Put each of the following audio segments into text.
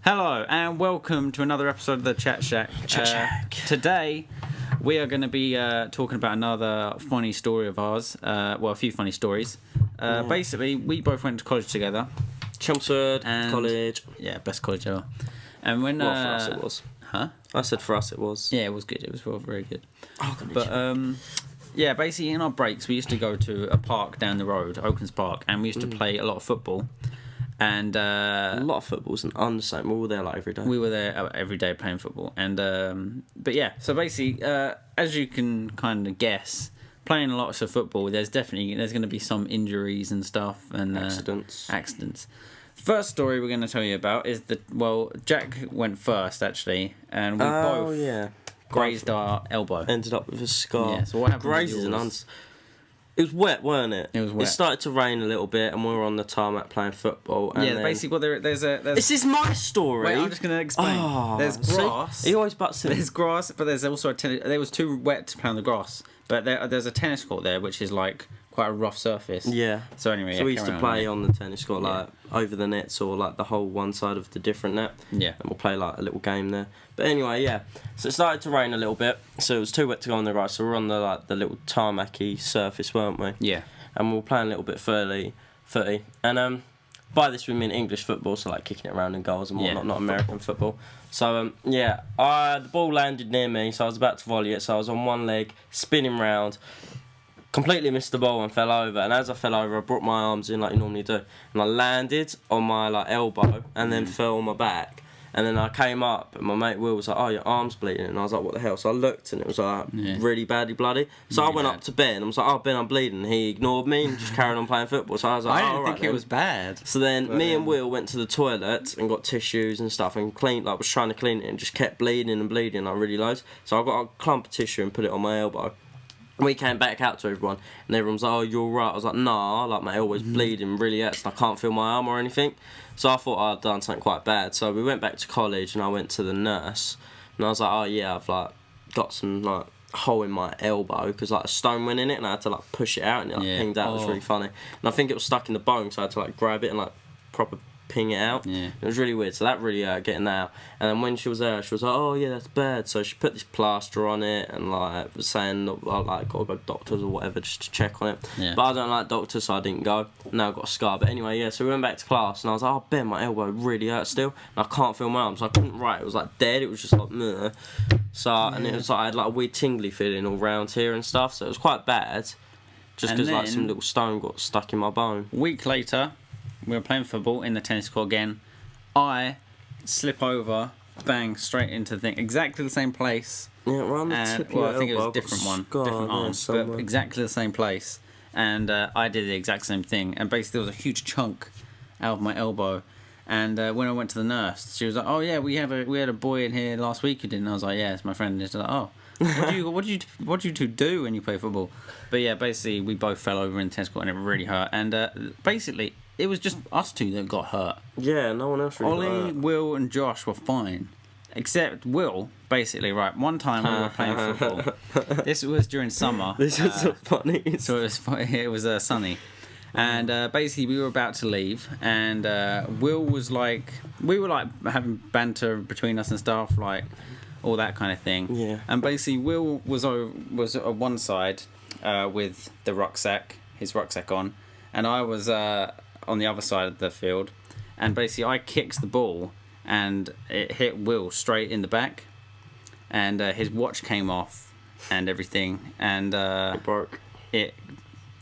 Hello and welcome to another episode of the Chat Shack. Today we are going to be talking about another funny story of ours. A few funny stories. Basically, we both went to college together. Chelmsford College. Yeah, best college ever. And when for us it was. Huh? I said for us it was. Yeah, it was good. It was very good. Oh, but basically in our breaks we used to go to a park down the road, Oakens Park, and we used to play a lot of football. And a lot of football's an understatement. We were there like every day. We were there every day playing football, and but yeah. So basically, as you can kind of guess, playing lots of football, there's going to be some injuries and stuff and accidents. First story we're going to tell you about is Jack went first actually, and we both grazed our elbow. Ended up with a scar. Yeah. So what happened? Grazes It was wet, weren't it? It was wet. It started to rain a little bit, and we were on the tarmac playing football. And basically, there's This is my story. Wait, I'm just going to explain. There's grass. He always butts in. There's grass, but there's also there was too wet to play on the grass. But there's a tennis court there, which is like quite a rough surface. Yeah. So anyway, we used to play on the tennis court, like over the nets or like the whole one side of the different net. Yeah. And we'll play like a little game there. But anyway, yeah. So it started to rain a little bit, so it was too wet to go on the grass. So we were on the little tarmac-y surface, weren't we? Yeah. And we were playing a little bit footy. And by this we mean English football, so like kicking it around in goals and whatnot, not American football. So the ball landed near me, so I was about to volley it. So I was on one leg, spinning round, completely missed the ball and fell over. And as I fell over, I brought my arms in like you normally do, and I landed on my elbow and then fell on my back. And then I came up, and my mate Will was like, "Oh, your arm's bleeding." And I was like, "What the hell?" So I looked, and it was like really badly bloody. So I went up to Ben, and I was like, "Oh, Ben, I'm bleeding." And he ignored me and just carried on playing football. So I was like, I didn't think it was bad. So then me and Will went to the toilet and got tissues and stuff and was trying to clean it and just kept bleeding like really loads. So I got a clump of tissue and put it on my elbow. We came back out to everyone, and everyone was like, "Oh, you're all right." I was like, "Nah, like my elbow's bleeding really hurts, and I can't feel my arm or anything." So I thought I'd done something quite bad. So we went back to college, and I went to the nurse, and I was like, "Oh yeah, I've like got some like hole in my elbow because like a stone went in it, and I had to like push it out, and it pinged out." It was really funny, and I think it was stuck in the bone, so I had to like grab it and like proper ping it out. Yeah. It was really weird, so that really getting that out. And then when she was there, she was like, "Oh yeah, that's bad." So she put this plaster on it and like was saying I like gotta go to doctors or whatever just to check on it. Yeah. But I don't like doctors, so I didn't go. Now I've got a scar. But anyway, yeah, so we went back to class and I was like, "Oh Ben, my elbow really hurts still. And I can't feel my arm." So I couldn't write. It was like dead. It was just like meh. So and it was like I had like a weird tingly feeling all round here and stuff. So it was quite bad. Just because like some little stone got stuck in my bone. A week later, we were playing football in the tennis court again. I slip over, bang, straight into the thing. Exactly the same place. Yeah, around the tip of your elbow. I think it was a different one. Different arms, but exactly the same place. And I did the exact same thing. And basically there was a huge chunk out of my elbow. And when I went to the nurse, she was like, "Oh yeah, we had a boy in here last week who did." And I was like, "Yeah, it's my friend." And she's like, "Oh, what do you two do when you play football?" But yeah, basically we both fell over in the tennis court and it really hurt. And basically it was just us two that got hurt. Yeah, no one else really got hurt. Will, and Josh were fine. Except Will, basically, right, one time we were playing football. This was during summer. This is so funny. So it was sunny. And basically we were about to leave, and Will was like, we were like having banter between us and stuff, like all that kind of thing. Yeah. And basically Will was on one side with his rucksack on, and I was on the other side of the field, and basically I kicked the ball and it hit Will straight in the back, and his watch came off and everything, and it broke. It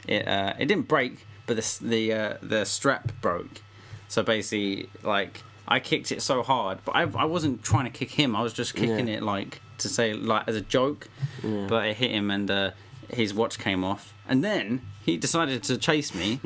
didn't break, but the strap broke. So basically, like, I kicked it so hard, but I wasn't trying to kick him. I was just kicking it like to say like as a joke, but it hit him and his watch came off, and then he decided to chase me.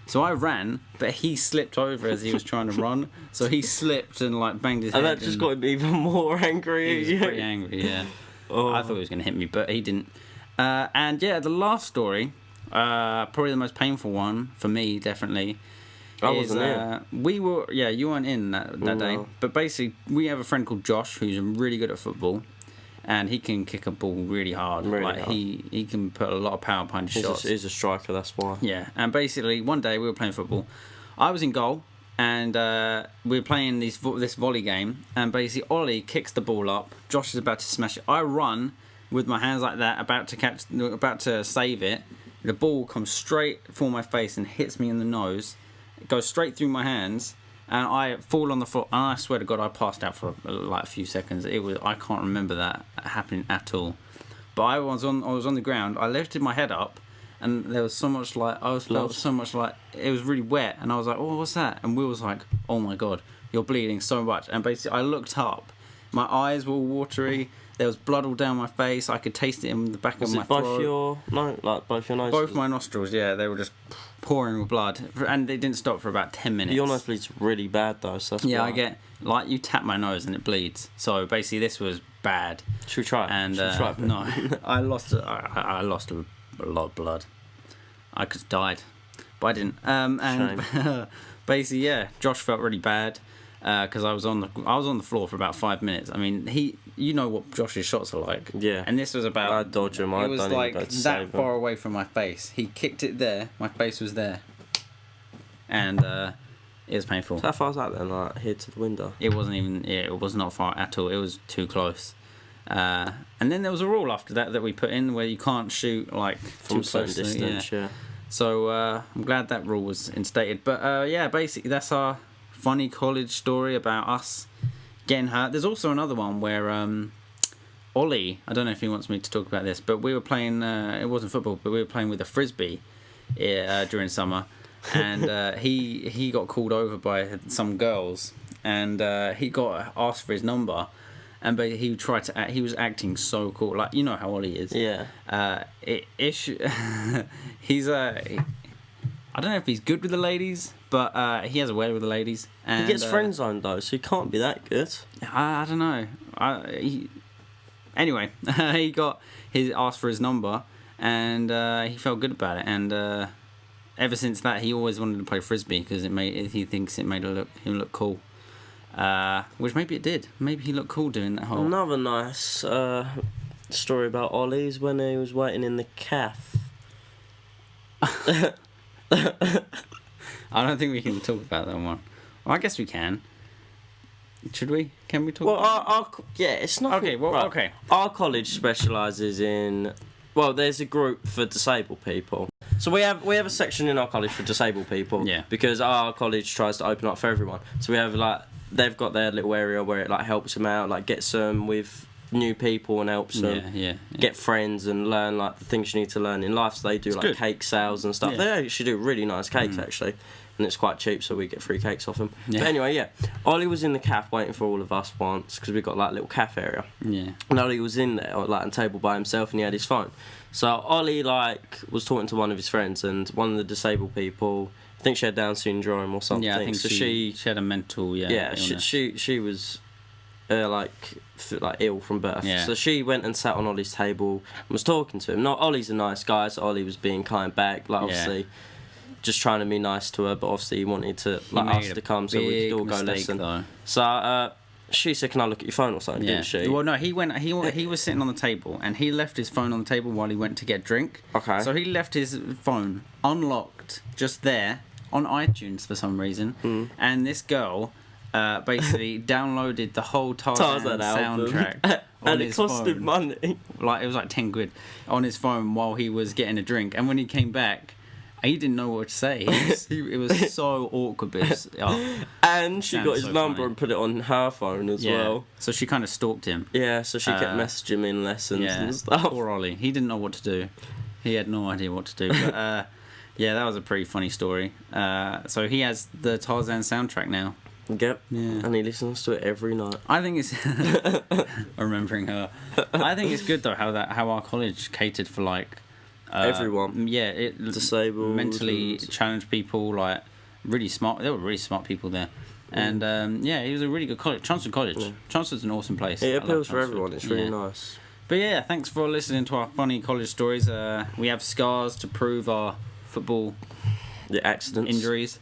So I ran, but he slipped over as he was trying to run. So he slipped and like banged his head. And that just got him even more angry. He was pretty angry, yeah. I thought he was going to hit me, but he didn't. And yeah, the last story, probably the most painful one for me, definitely. I wasn't in. You weren't in that day. But basically, we have a friend called Josh who's really good at football. And he can kick a ball really hard. He can put a lot of power behind his shots. He's a striker, that's why. Yeah, and basically one day we were playing football. I was in goal, and we were playing this volley game, and basically Ollie kicks the ball up. Josh is about to smash it. I run with my hands like that, about to save it. The ball comes straight for my face and hits me in the nose. It goes straight through my hands, and I fall on the floor. And I swear to God, I passed out for like a few seconds. I can't remember that happening at all. But I was on the ground. I lifted my head up, and there was so much like it was really wet, and I was like, "Oh, what's that?" And Will was like, "Oh my God, you're bleeding so much." And basically, I looked up. My eyes were all watery. There was blood all down my face. I could taste it in the back of my throat. Both your noses? Both my nostrils, yeah. They were just pouring with blood. And they didn't stop for about 10 minutes. Your nose bleeds really bad, though, so that's yeah, why. I get... Like, you tap my nose and it bleeds. So, basically, this was bad. Should we try it? And, no. I lost a lot of blood. I could have died. But I didn't. And basically, yeah, Josh felt really bad. Because I was on the floor for about 5 minutes. I mean, you know what Josh's shots are like. Yeah. And this was about. I dodge him. It was like that far away from my face. He kicked it there. My face was there. And it was painful. So how far was that then? Like here to the window. It wasn't even. Yeah, it was not far at all. It was too close. And then there was a rule after that we put in where you can't shoot like from a certain distance. Yeah. So I'm glad that rule was instated. But yeah, basically that's our funny college story about us getting hurt. There's also another one where Ollie, I don't know if he wants me to talk about this, but we were playing, it wasn't football, but we were playing with a frisbee during summer, and he got called over by some girls, and he got asked for his number, and but he tried to act, he was acting so cool, like, you know how Ollie is. Yeah. He's I don't know if he's good with the ladies, but he has a way with the ladies. And, he gets friend zoned though, so he can't be that good. I don't know. Anyway, he asked for his number, and he felt good about it. And ever since that, he always wanted to play frisbee because he thinks it made him look cool. Which maybe it did. Maybe he looked cool doing that whole. Another nice story about Ollie is when he was waiting in the calf. I don't think we can talk about that one. Well, I guess we can. Should we? Can we talk? Well, yeah, it's not. Okay, well, right. Okay. Our college specialises in. Well, there's a group for disabled people. So we have a section in our college for disabled people. Yeah. Because our college tries to open up for everyone. So we have they've got their little area where it helps them out, gets them with new people and helps them get friends and learn the things you need to learn in life. So they do good. cake sales and stuff. Yeah. They actually do really nice cakes actually, and it's quite cheap, so we get free cakes off them. Yeah. But anyway, yeah, Ollie was in the calf waiting for all of us once because we got a little calf area. Yeah. And Ollie was in there on the table by himself, and he had his phone. So Ollie was talking to one of his friends, and one of the disabled people, I think she had Down syndrome or something. Yeah, I think so she had a mental she was ill from birth. Yeah. So she went and sat on Ollie's table and was talking to him. Now Ollie's a nice guy, so Ollie was being kind back, obviously just trying to be nice to her, but obviously he wanted to us to come so we could all go listen. Though. So she said, "Can I look at your phone or something?" Didn't she? Well, no, he was sitting on the table and he left his phone on the table while he went to get a drink. Okay. So he left his phone unlocked just there on iTunes for some reason, and this girl basically downloaded the whole Tarzan soundtrack and it cost him money. It was like 10 quid on his phone while he was getting a drink, and when he came back, he didn't know what to say. It was so awkward. But and she got his number and put it on her phone as well. So she kind of stalked him. Yeah, so she kept messaging him in lessons and stuff. Poor Ollie. He didn't know what to do. He had no idea what to do. But yeah, that was a pretty funny story. So he has the Tarzan soundtrack now. Yep. Yeah. And he listens to it every night. I think it's remembering her. I think it's good though how our college catered for everyone. Yeah, disabled, mentally challenged people, really smart. There were really smart people there. And it was a really good college. Chelmsford College. Yeah. Chelmsford's an awesome place. It appeals for everyone. It's really nice. But yeah, thanks for listening to our funny college stories. We have scars to prove our football accidents, injuries.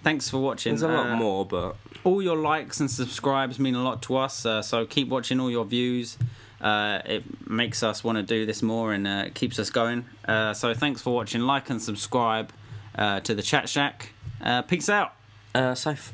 Thanks for watching. There's a lot more, but all your likes and subscribes mean a lot to us. So keep watching all your views. It makes us want to do this more and it keeps us going. So thanks for watching. Like and subscribe to the Chat Shack. Peace out. Safe.